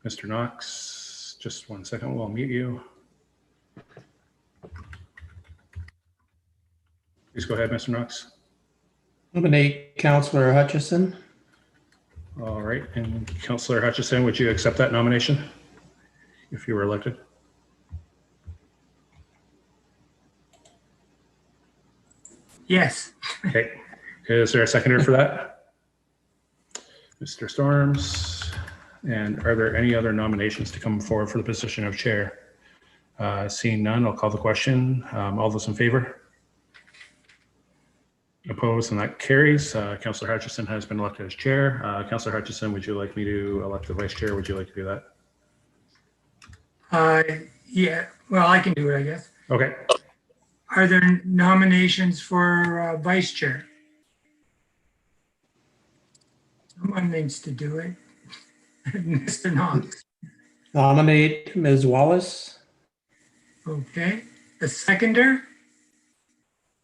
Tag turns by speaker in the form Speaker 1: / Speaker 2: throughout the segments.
Speaker 1: Mr. Knox, just 1 second, we'll mute you. Please go ahead, Mr. Knox.
Speaker 2: Nominate Councillor Hutchison.
Speaker 1: All right, and Councillor Hutchison, would you accept that nomination if you were elected?
Speaker 3: Yes.
Speaker 1: Okay, is there a seconder for that? Mr. Storms, and are there any other nominations to come forward for the position of chair? Seeing none, I'll call the question. All those in favor? Opposed, and that carries. Councillor Hutchison has been elected as chair. Councillor Hutchison, would you like me to elect the vice chair? Would you like to do that?
Speaker 3: Yeah, well, I can do it, I guess.
Speaker 1: Okay.
Speaker 3: Are there nominations for vice chair? Someone needs to do it. Mr. Knox.
Speaker 2: Nominate Ms. Wallace.
Speaker 3: Okay. The seconder?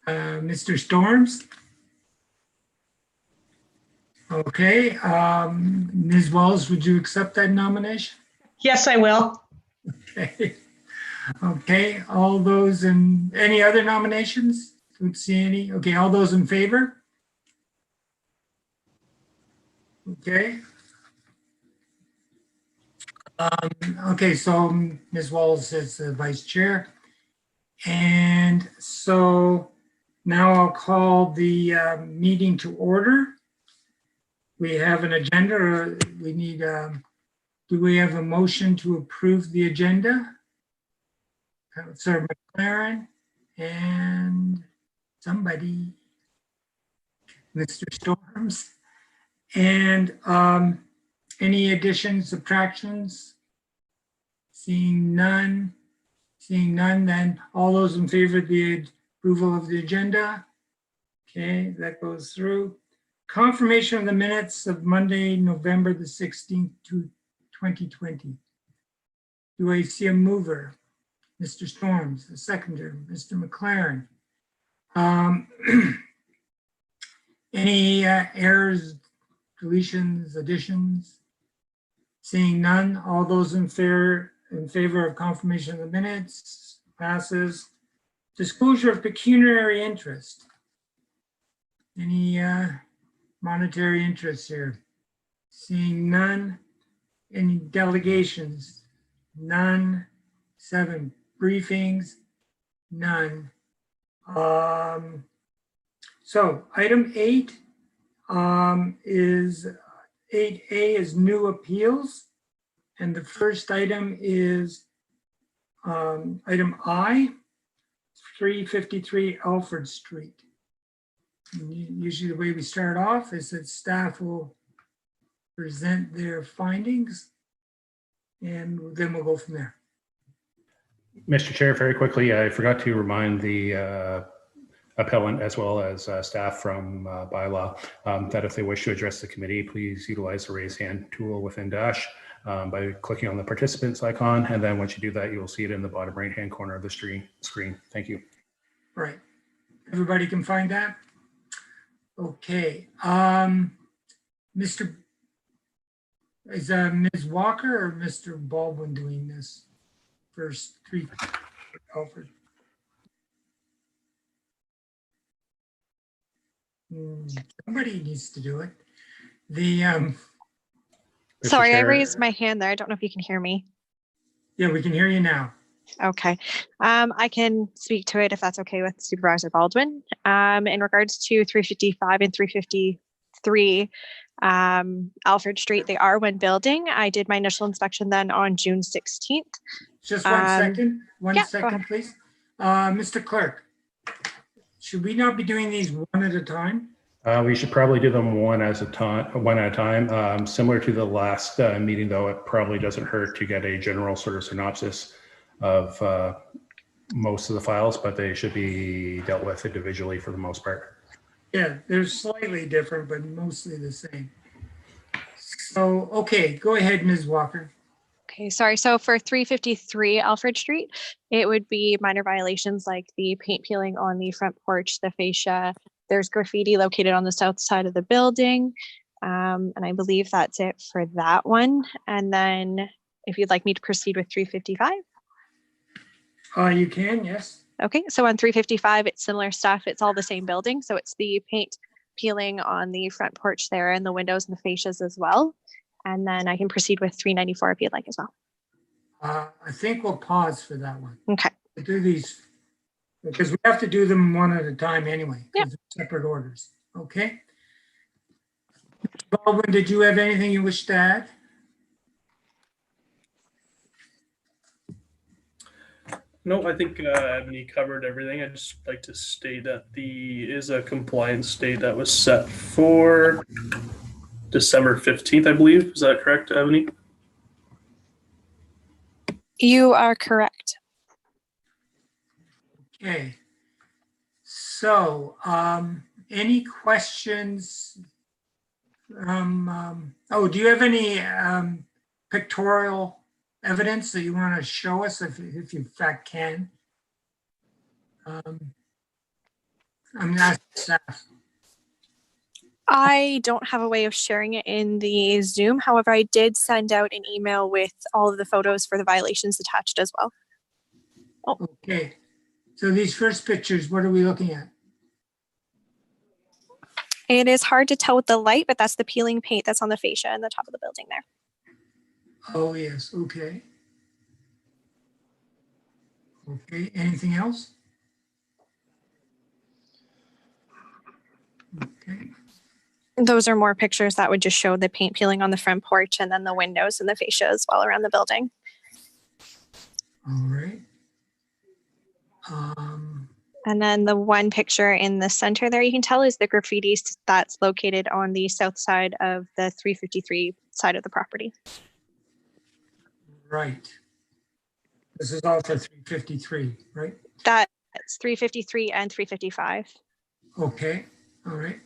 Speaker 3: Mr. Storms? Okay. Ms. Wallace, would you accept that nomination?
Speaker 4: Yes, I will.
Speaker 3: Okay. Okay. All those in, any other nominations? Don't see any. Okay. All those in favor? Okay. Okay, so Ms. Wallace is the vice chair. And so now I'll call the meeting to order. We have an agenda. We need, do we have a motion to approve the agenda? Councillor McLaren and somebody, Mr. Storms. And any additions, subtractions? Seeing none, then all those in favor of the approval of the agenda? Okay, that goes through. Confirmation of the minutes of Monday, November the 16th, 2020. Do I see a mover? Mr. Storms, a seconder, Mr. McLaren. Any errors, deletions, additions? Seeing none, all those in favor of confirmation of the minutes passes. Disclosure of pecuniary interest. Any monetary interest here? Seeing none. Any delegations? None. 7 briefings? None. So item 8 is 8A is new appeals. And the first item is item I, 353 Alfred Street. And usually the way we start off is that staff will present their findings and then we'll go from there.
Speaker 1: Mr. Chair, very quickly, I forgot to remind the appellant as well as staff from bylaw that if they wish to address the committee, please utilize the raise hand tool within Dash by clicking on the participants icon. And then once you do that, you'll see it in the bottom right-hand corner of the screen. Thank you.
Speaker 3: Right. Everybody can find that? Okay. Is Ms. Walker or Mr. Baldwin doing this first 3? Alfred. Somebody needs to do it.
Speaker 5: Sorry, I raised my hand there. I don't know if you can hear me.
Speaker 3: Yeah, we can hear you now.
Speaker 5: Okay. I can speak to it if that's okay with Supervisor Baldwin. In regards to 355 and 353 Alfred Street, they are one building. I did my initial inspection then on June 16th.
Speaker 3: Just 1 second. One
Speaker 5: yeah,
Speaker 3: second, please. Mr. Clerk, should we not be doing these one at a time?
Speaker 1: We should probably do them one at a time. Similar to the last meeting, though, it probably doesn't hurt to get a general sort of synopsis of most of the files, but they should be dealt with individually for the most part.
Speaker 3: Yeah, they're slightly different, but mostly the same. So, okay, go ahead, Ms. Walker.
Speaker 5: Okay, sorry. So for 353 Alfred Street, it would be minor violations like the paint peeling on the front porch, the fascia. There's graffiti located on the south side of the building. And I believe that's it for that one. And then if you'd like me to proceed with 355.
Speaker 3: You can, yes.
Speaker 5: Okay, so on 355, it's similar stuff. It's all the same building. So it's the paint peeling on the front porch there and the windows and the fascias as well. And then I can proceed with 394 if you'd like as well.
Speaker 3: I think we'll pause for that one.
Speaker 5: Okay.
Speaker 3: We'll do these because we have to do them one at a time anyway.
Speaker 5: Yep.
Speaker 3: They're separate orders. Okay. Baldwin, did you have anything you wish to add?
Speaker 4: No, I think Ebony covered everything. I'd just like to state that is a compliance date that was set for December 15th, I believe. Is that correct, Ebony?
Speaker 5: You are correct.
Speaker 3: Okay. So, any questions? Do you have any pictorial evidence that you want to show us if you in fact can? I'm not staff.
Speaker 5: I don't have a way of sharing it in the Zoom. However, I did send out an email with all of the photos for the violations attached as well.
Speaker 3: Okay. So these first pictures, what are we looking at?
Speaker 5: It is hard to tell with the light, but that's the peeling paint that's on the fascia and the top of the building there.
Speaker 3: Oh, yes. Okay. Okay. Anything else? Okay.
Speaker 5: Those are more pictures that would just show the paint peeling on the front porch and then the windows and the fascia as well around the building.
Speaker 3: All right.
Speaker 5: And then the one picture in the center there you can tell is the graffiti that's located on the south side of the 353 side of the property.
Speaker 3: Right. This is all for 353, right?
Speaker 5: That's 353 and 355.
Speaker 3: Okay. All right.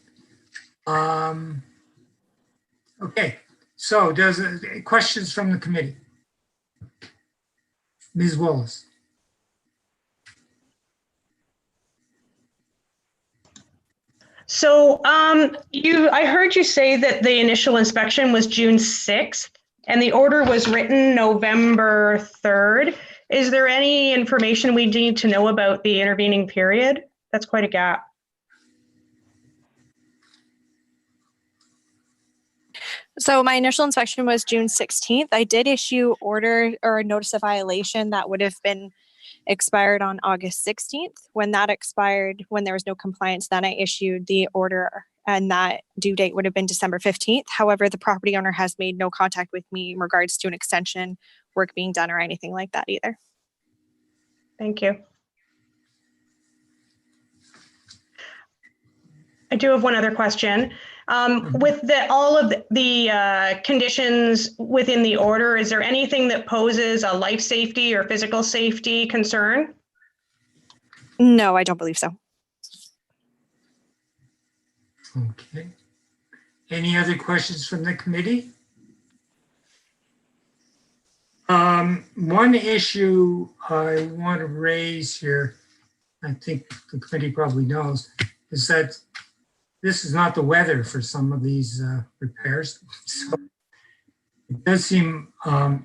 Speaker 3: Okay. So does questions from the committee? Ms. Wallace.
Speaker 6: So I heard you say that the initial inspection was June 6th and the order was written November 3rd. Is there any information we need to know about the intervening period? That's quite a gap.
Speaker 5: So my initial inspection was June 16th. I did issue order or a notice of violation that would have been expired on August 16th. When that expired, when there was no compliance, then I issued the order and that due date would have been December 15th. However, the property owner has made no contact with me in regards to an extension, work being done or anything like that either.
Speaker 6: Thank you. I do have one other question. With all of the conditions within the order, is there anything that poses a life safety or physical safety concern?
Speaker 5: No, I don't believe so.
Speaker 3: Okay. Any other questions from the committee? One issue I want to raise here, I think the committee probably knows, is that this is not the weather for some of these repairs. So it does seem, yeah,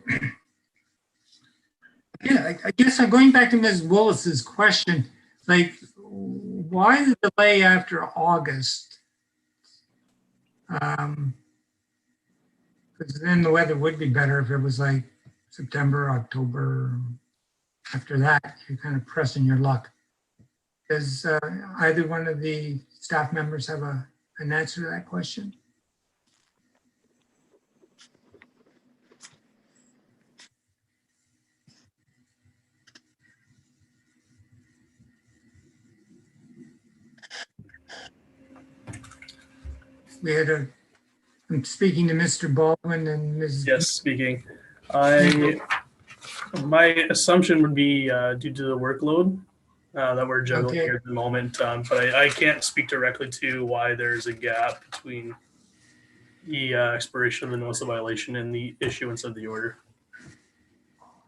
Speaker 3: I guess I'm going back to Ms. Willis's question, like, why the delay after August? Because then the weather would be better if it was like September, October. After that, you're kind of pressing your luck. Does either one of the staff members have an answer to that question? I'm speaking to Mr. Baldwin and Ms.
Speaker 4: Yes, speaking. My assumption would be due to the workload that we're juggling here at the moment, but I can't speak directly to why there's a gap between the expiration of the notice of violation and the issuance of the order.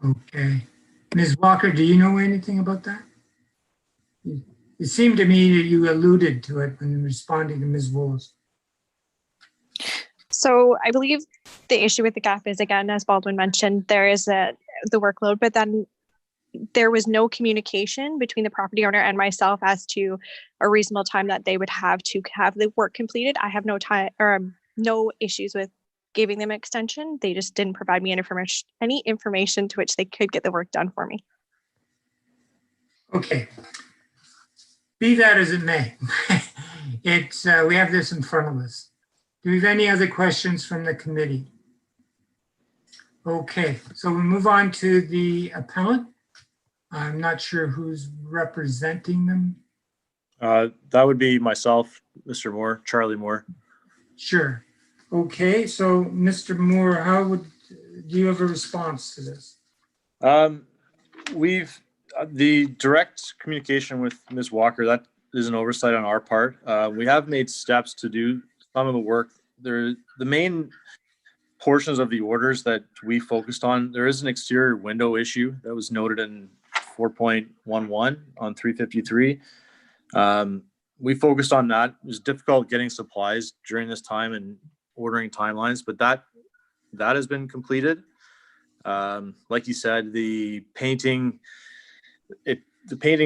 Speaker 3: Okay. Ms. Walker, do you know anything about that? It seemed to me that you alluded to it when responding to Ms. Willis.
Speaker 5: So I believe the issue with the gap is, again, as Baldwin mentioned, there is the workload, but then there was no communication between the property owner and myself as to a reasonable time that they would have to have the work completed. I have no time or no issues with giving them extension. They just didn't provide me any information to which they could get the work done for me.
Speaker 3: Okay. Be that as it may, we have this in front of us. Do we have any other questions from the committee? Okay, so we move on to the appellant. I'm not sure who's representing them.
Speaker 7: That would be myself, Mr. Moore, Charlie Moore.
Speaker 3: Sure. Okay, so Mr. Moore, do you have a response to this?
Speaker 7: We've the direct communication with Ms. Walker, that is an oversight on our part. We have made steps to do some of the work. The main portions of the orders that we focused on, there is an exterior window issue that was noted in 4.11 on 353. We focused on that. It was difficult getting supplies during this time and ordering timelines, but that has been completed. Like you said, the painting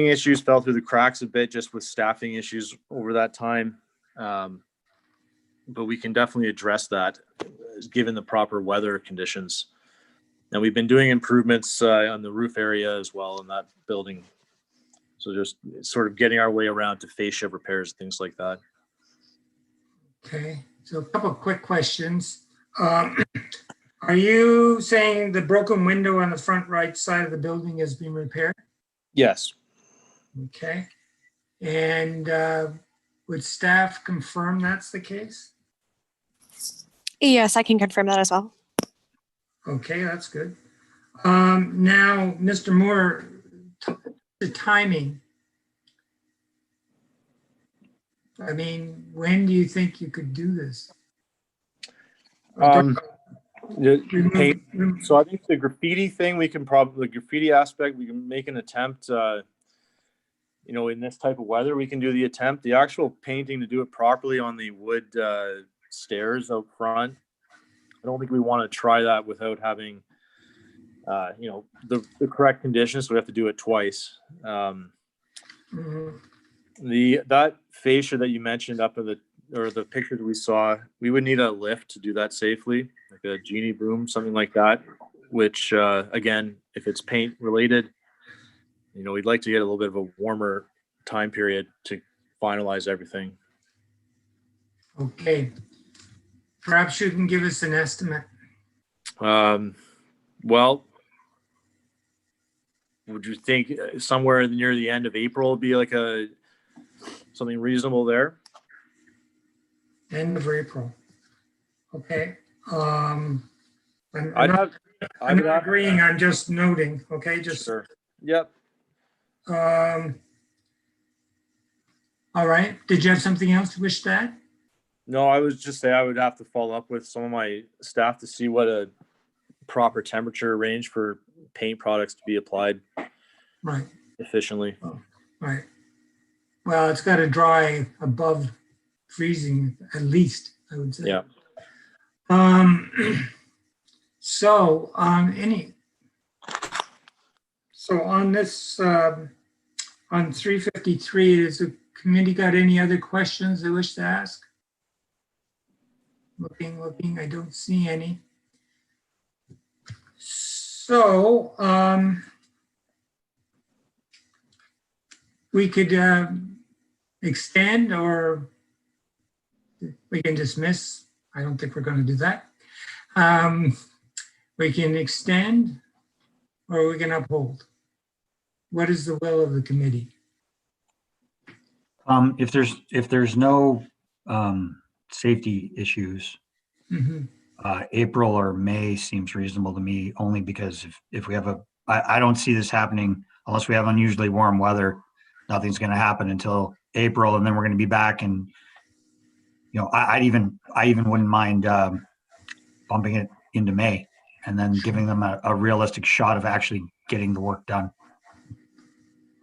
Speaker 7: issues fell through the cracks a bit just with staffing issues over that time. But we can definitely address that given the proper weather conditions. And we've been doing improvements on the roof area as well in that building. So just sort of getting our way around to fascia repairs, things like that.
Speaker 3: Okay, so a couple of quick questions. Are you saying the broken window on the front right side of the building has been repaired?
Speaker 7: Yes.
Speaker 3: Okay. And would staff confirm that's the case?
Speaker 5: Yes, I can confirm that as well.
Speaker 3: Okay, that's good. Now, Mr. Moore, the timing. I mean, when do you think you could do this?
Speaker 7: So I think the graffiti thing, we can probably, the graffiti aspect, we can make an attempt, in this type of weather, we can do the attempt. The actual painting to do it properly on the wood stairs out front, I don't think we want to try that without having, the correct conditions. So we have to do it twice. That fascia that you mentioned up in the picture that we saw, we would need a lift to do that safely, like a genie boom, something like that, which again, if it's paint related, we'd like to get a little bit of a warmer time period to finalize everything.
Speaker 3: Okay. Perhaps you can give us an estimate.
Speaker 7: Well, would you think somewhere near the end of April would be like something reasonable there?
Speaker 3: End of April. Okay. I'm
Speaker 7: not
Speaker 3: agreeing. I'm just noting. Okay. Just
Speaker 7: sure. Yep.
Speaker 3: All right. Did you have something else you wish to add?
Speaker 7: No, I was just saying I would have to follow up with some of my staff to see what a proper temperature range for paint products to be applied efficiently.
Speaker 3: Oh, right. Well, it's got to dry above freezing at least, I would say.
Speaker 7: Yeah.
Speaker 3: So on this on 353, has the committee got any other questions they wish to ask? Looking, I don't see any. So we could extend, or we can dismiss. I don't think we're going to do that. We can extend, or we can uphold. What is the will of the committee?
Speaker 8: If there's no safety issues, April or May seems reasonable to me, only because if we have I don't see this happening unless we have unusually warm weather. Nothing's going to happen until April, and then we're going to be back. And I even wouldn't mind bumping it into May, and then giving them a realistic shot of actually getting the work done.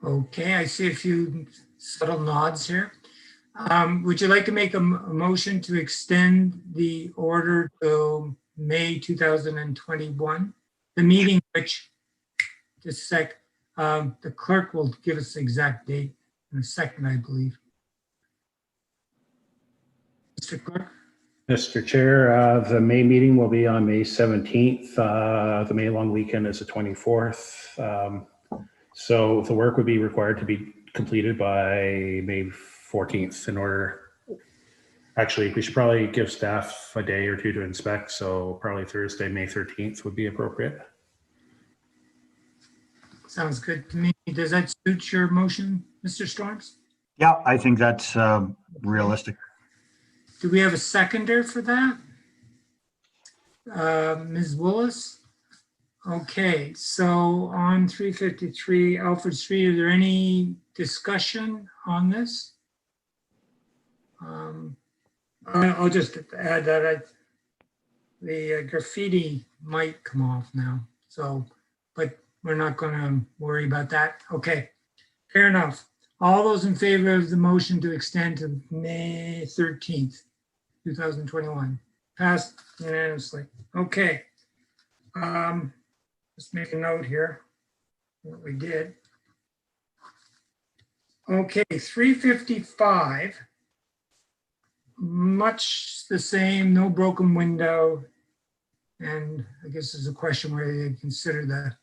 Speaker 3: Okay, I see a few subtle nods here. Would you like to make a motion to extend the order to May 2021? The meeting, which, just a sec, the clerk will give us the exact date in a second, I believe. Mr. Clerk?
Speaker 1: Mr. Chair, the May meeting will be on May 17th. The May long weekend is the 24th. So the work would be required to be completed by May 14th in order. Actually, we should probably give staff a day or two to inspect. So probably Thursday, May 13th would be appropriate.
Speaker 3: Sounds good to me. Does that suit your motion, Mr. Storms?
Speaker 8: Yeah, I think that's realistic.
Speaker 3: Do we have a seconder for that? Ms. Willis? Okay, so on 353 Alfred Street, is there any discussion on this? I'll just add that the graffiti might come off now, so, but we're not gonna worry about that. Okay, fair enough. All those in favor of the motion to extend to May 13th, 2021. Passed unanimously. Okay. Let's make a note here, what we did. Okay, 355. Much the same, no broken window. And I guess there's a question whether you consider the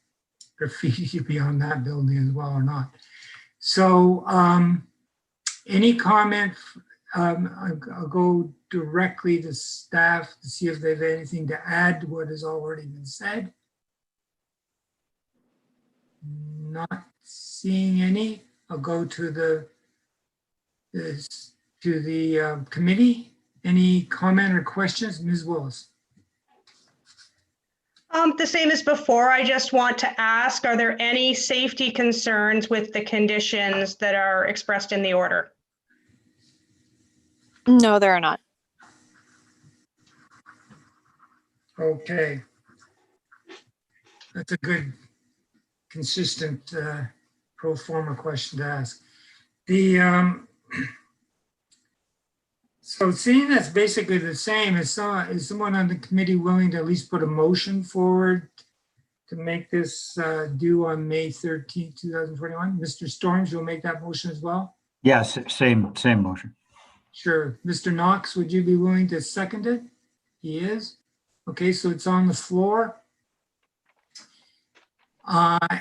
Speaker 3: graffiti to be on that building as well or not. So any comment? I'll go directly to staff to see if they have anything to add to what has already been said. Not seeing any. I'll go to the committee. Any comment or questions? Ms. Willis.
Speaker 6: The same as before. I just want to ask, are there any safety concerns with the conditions that are expressed in the order?
Speaker 5: No, there are not.
Speaker 3: Okay. That's a good, consistent pro forma question to ask. So seeing that's basically the same, is someone on the committee willing to at least put a motion forward to make this due on May 13th, 2021? Mr. Storms, you'll make that motion as well?
Speaker 8: Yes, same motion.
Speaker 3: Sure. Mr. Knox, would you be willing to second it? He is. Okay, so it's on the floor.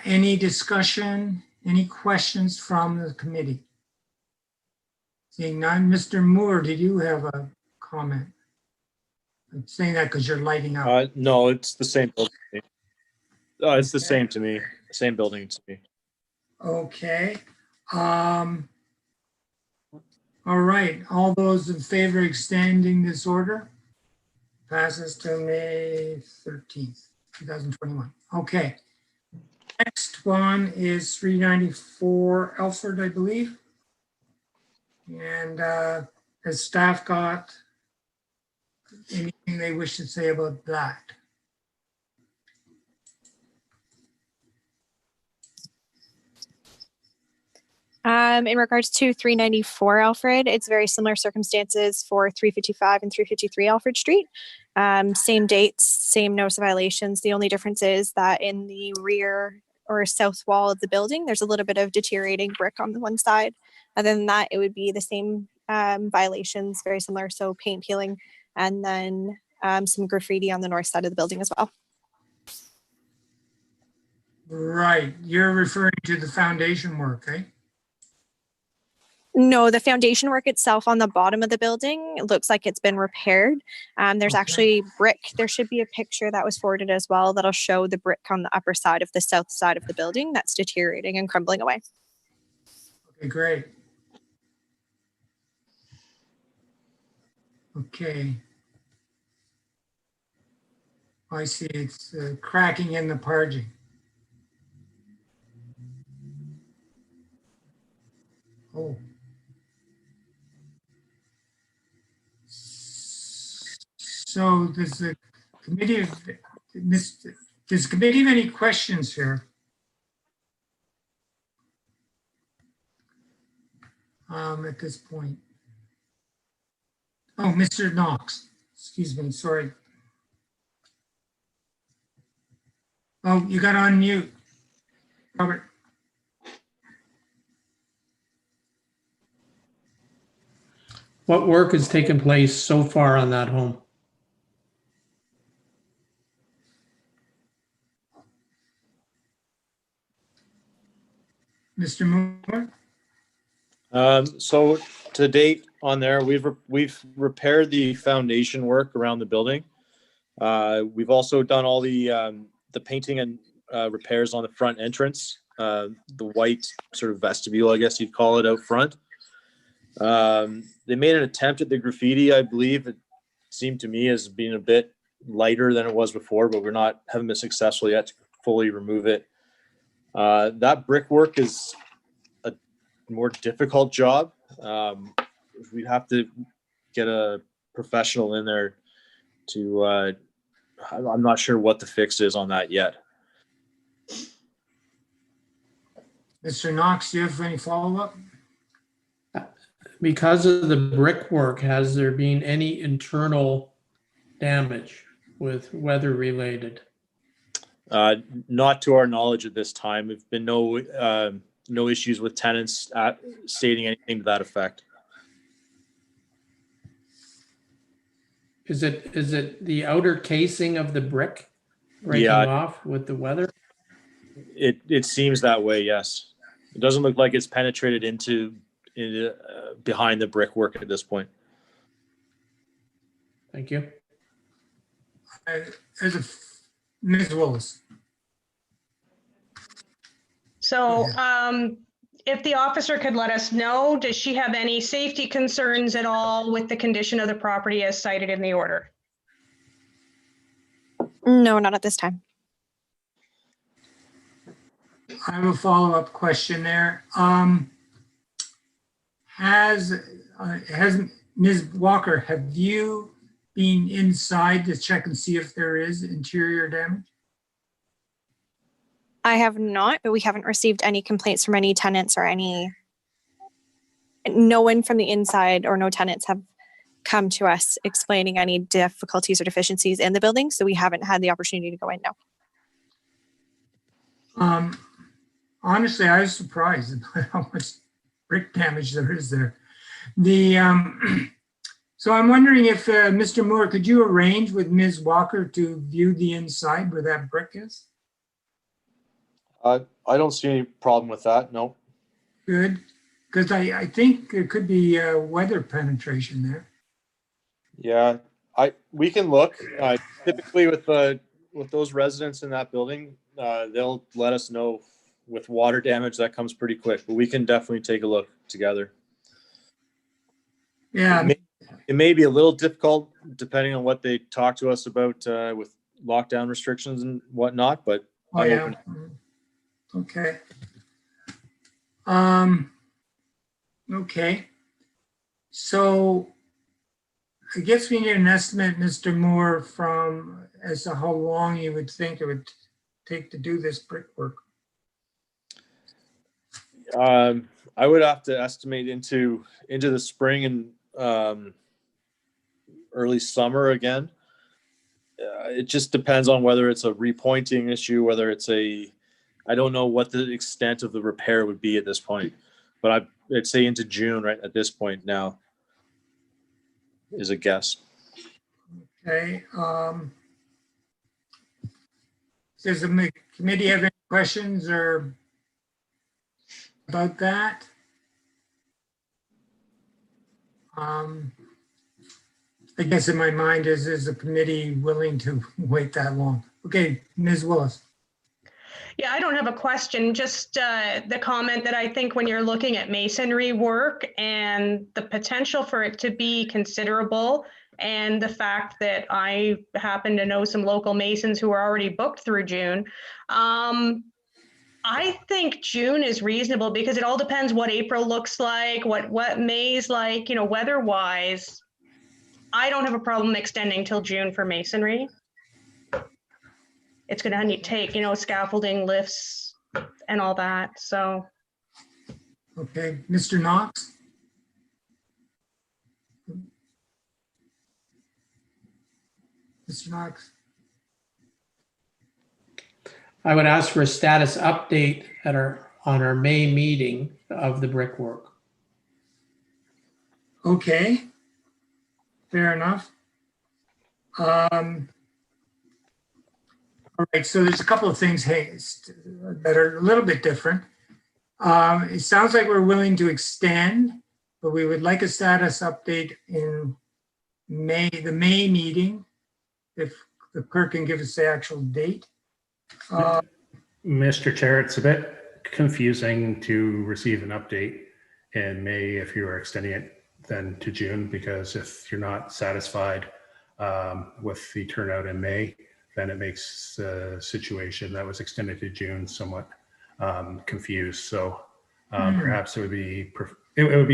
Speaker 3: Any discussion, any questions from the committee? Seeing none. Mr. Moore, did you have a comment? I'm saying that because you're lighting up.
Speaker 7: No, it's the same building. It's the same to me. Same building to me.
Speaker 3: Okay. All right. All those in favor of extending this order? Passes to May 13th, 2021. Okay. Next one is 394 Alfred, I believe. And has staff got anything they wish to say about that?
Speaker 5: In regards to 394 Alfred, it's very similar circumstances for 355 and 353 Alfred Street. Same dates, same notice of violations. The only difference is that in the rear or south wall of the building, there's a little bit of deteriorating brick on the one side. Other than that, it would be the same violations, very similar. So paint peeling and then some graffiti on the north side of the building as well.
Speaker 3: Right. You're referring to the foundation work, eh?
Speaker 5: No, the foundation work itself on the bottom of the building, it looks like it's been repaired. There's actually brick. There should be a picture that was forwarded as well that'll show the brick on the upper side of the south side of the building that's deteriorating and crumbling away.
Speaker 3: Okay, great. Okay. I see it's cracking in the parging. Oh. So does the committee have any questions here? At this point. Oh, Mr. Knox, excuse me, sorry. Oh, you got on mute. Robert,
Speaker 2: What work has taken place so far on that home?
Speaker 3: Mr. Moore?
Speaker 7: So to date on there, we've repaired the foundation work around the building. We've also done all the painting and repairs on the front entrance, the white sort of vestibule, I guess you'd call it, out front. They made an attempt at the graffiti. I believe it seemed to me as being a bit lighter than it was before, but haven't been successful yet to fully remove it. That brickwork is a more difficult job. We'd have to get a professional in there to, I'm not sure what the fix is on that yet.
Speaker 3: Mr. Knox, do you have any follow-up?
Speaker 2: Because of the brickwork, has there been any internal damage with weather related?
Speaker 7: Not to our knowledge at this time. There've been no issues with tenants stating anything to that effect.
Speaker 2: Is it the outer casing of the brick breaking
Speaker 7: Yeah.
Speaker 2: off with the weather?
Speaker 7: It seems that way, yes. It doesn't look like it's penetrated into behind the brickwork at this point.
Speaker 2: Thank you.
Speaker 3: Ms. Willis.
Speaker 6: So if the officer could let us know, does she have any safety concerns at all with the condition of the property as cited in the order?
Speaker 5: No, not at this time.
Speaker 3: I have a follow-up question there. Has Ms. Walker, have you been inside to check and see if there is interior damage?
Speaker 5: I have not, but we haven't received any complaints from any tenants or no one from the inside or no tenants have come to us explaining any difficulties or deficiencies in the building. So we haven't had the opportunity to go in now.
Speaker 3: Honestly, I was surprised at how much brick damage there is there. So I'm wondering if Mr. Moore, could you arrange with Ms. Walker to view the inside where that brick is?
Speaker 7: I don't see any problem with that. No.
Speaker 3: Good, because I think there could be weather penetration there.
Speaker 7: Yeah, we can look. Typically with those residents in that building, they'll let us know with water damage that comes pretty quick, but we can definitely take a look together.
Speaker 3: Yeah.
Speaker 7: It may be a little difficult depending on what they talk to us about with lockdown restrictions and whatnot, but
Speaker 3: Oh,
Speaker 7: I'm
Speaker 3: yeah.
Speaker 7: open.
Speaker 3: Okay. Okay. So I guess we need an estimate, Mr. Moore, as to how long you would think it would take to do this brickwork.
Speaker 7: I would have to estimate into the spring and early summer again. It just depends on whether it's a repointing issue, whether it's I don't know what the extent of the repair would be at this point, but I'd say into June right at this point now is a guess.
Speaker 3: Okay. Does the committee have any questions or about that? I guess in my mind is the committee willing to wait that long? Okay, Ms. Willis.
Speaker 6: Yeah, I don't have a question, just the comment that I think when you're looking at masonry work and the potential for it to be considerable, and the fact that I happen to know some local masons who are already booked through June, I think June is reasonable because it all depends what April looks like, what May's like, weather-wise. I don't have a problem extending till June for masonry. It's going to take, scaffolding, lifts, and all that. So,
Speaker 3: Okay, Mr. Knox. Mr. Knox?
Speaker 2: I would ask for a status update on our May meeting of the brickwork.
Speaker 3: Okay. Fair enough. All right, so there's a couple of things that are a little bit different. It sounds like we're willing to extend, but we would like a status update in May, the May meeting, if the clerk can give us the actual date.
Speaker 1: Mr. Chair, it's a bit confusing to receive an update in May if you are extending it then to June, because if you're not satisfied with the turnout in May, then it makes the situation that was extended to June somewhat confused. So perhaps it would be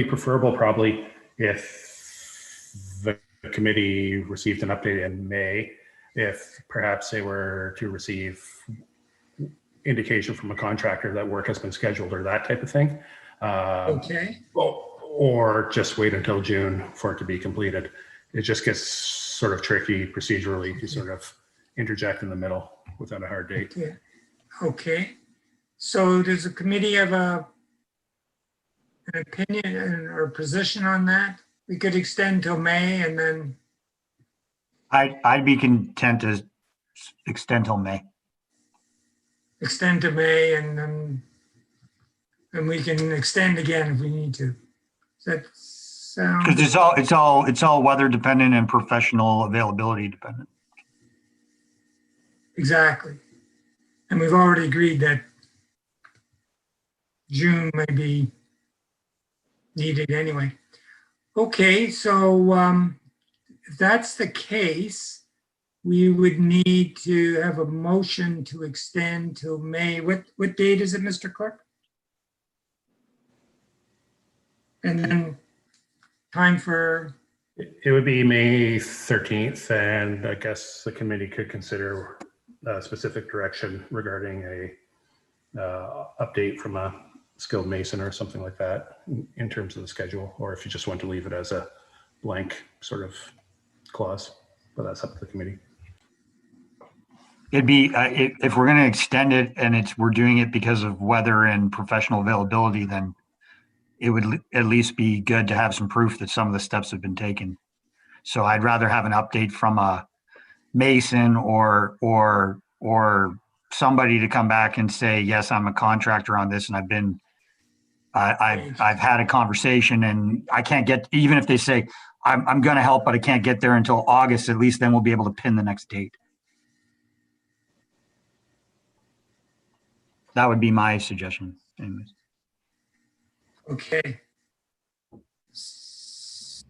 Speaker 1: preferable probably if the committee received an update in May, if perhaps they were to receive indication from a contractor that work has been scheduled or that type of thing.
Speaker 3: Okay.
Speaker 1: Or just wait until June for it to be completed. It just gets sort of tricky procedurally to sort of interject in the middle without a hard date.
Speaker 3: Okay. Okay. So does the committee have an opinion or position on that? We could extend till May and then.
Speaker 8: I'd be content to extend till May.
Speaker 3: Extend to May and then we can extend again if we need to. Does that sound?
Speaker 8: Because it's all weather dependent and professional availability dependent.
Speaker 3: Exactly. And we've already agreed that June may be needed anyway. Okay, so if that's the case, we would need to have a motion to extend till May. What date is it, Mr. Clerk? And then time for?
Speaker 1: It would be May 13th, and I guess the committee could consider a specific direction regarding a update from a skilled mason or something like that in terms of the schedule, or if you just want to leave it as a blank sort of clause, but that's up to the committee.
Speaker 8: It'd be if we're going to extend it and we're doing it because of weather and professional availability, then it would at least be good to have some proof that some of the steps have been taken. So I'd rather have an update from a mason or somebody to come back and say, yes, I'm a contractor on this, and I've had a conversation, and I can't get, even if they say I'm going to help, but I can't get there until August, at least then we'll be able to pin the next date. That would be my suggestion. Anyways.
Speaker 3: Okay. So,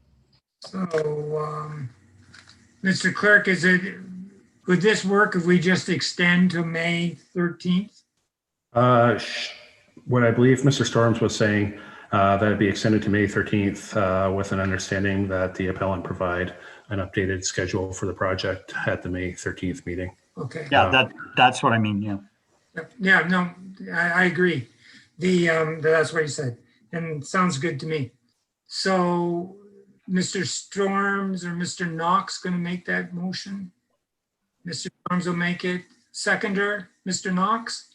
Speaker 3: Mr. Clerk, would this work if we just extend to May 13th?
Speaker 1: What I believe Mr. Storms was saying, that it'd be extended to May 13th with an understanding that the appellant provide an updated schedule for the project at the May 13th meeting.
Speaker 3: Okay.
Speaker 8: Yeah, that's what I mean. Yeah.
Speaker 3: Yeah, no, I agree. That's what he said, and sounds good to me. So, Mr. Storms or Mr. Knox going to make that motion? Mr. Storms will make it. Seconder, Mr. Knox?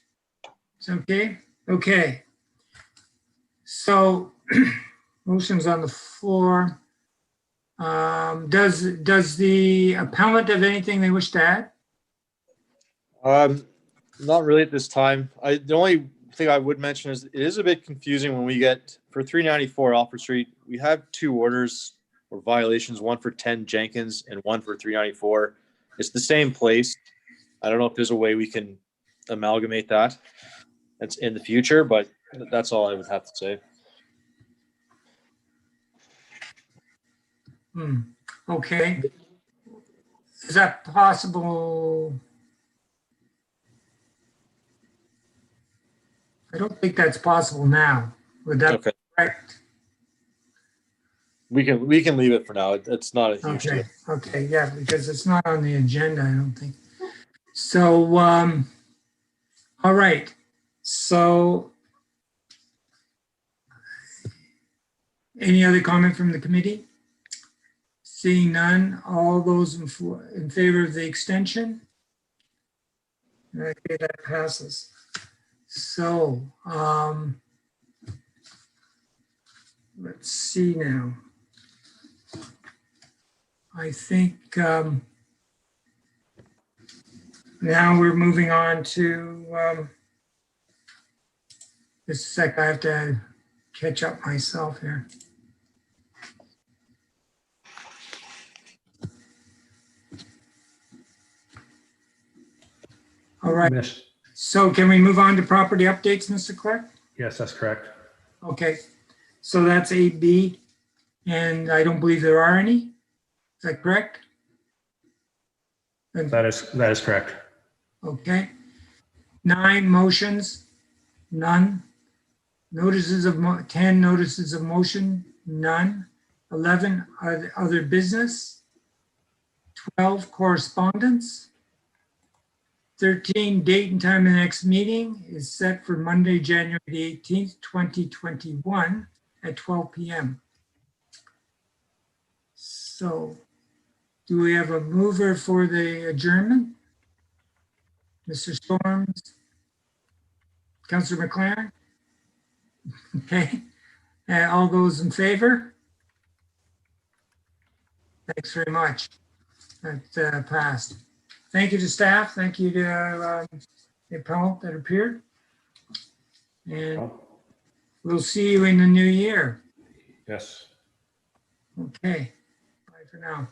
Speaker 3: Is that okay? Okay. So, motion's on the floor. Does the appellant have anything they wish to add?
Speaker 7: Not really at this time. The only thing I would mention is it is a bit confusing when we get for 394 Alfred Street. We have two orders or violations, one for 10 Jenkins and one for 394. It's the same place. I don't know if there's a way we can amalgamate that. That's in the future, but that's all I would have to say.
Speaker 3: Okay. Is that possible? I don't think that's possible now. Would that be correct?
Speaker 7: We can leave it for now. It's not a huge deal.
Speaker 3: Okay, yeah, because it's not on the agenda, I don't think. So, all right. So, any other comment from the committee? Seeing none, all those in favor of the extension? Okay, that passes. So, let's see now. I think now we're moving on to just a sec, I have to catch up myself here. All right,
Speaker 1: Miss-
Speaker 3: so can we move on to property updates, Mr. Clerk?
Speaker 1: Yes, that's correct.
Speaker 3: Okay, so that's 8B, and I don't believe there are any. Is that correct?
Speaker 1: That is correct.
Speaker 3: Okay. 9 motions, none. Notices of 10 notices of motion, none. 11 other business. 12 correspondence. 13 date and time of the next meeting is set for Monday, January the 18th, 2021 at 12 p.m. So, do we have a mover for the adjournment? Mr. Storms? Councillor McLaren? Okay. All those in favor? Thanks very much. That passed. Thank you to staff. Thank you to the appellant that appeared. And we'll see you in the new year.
Speaker 1: Yes.
Speaker 3: Okay. Bye for now.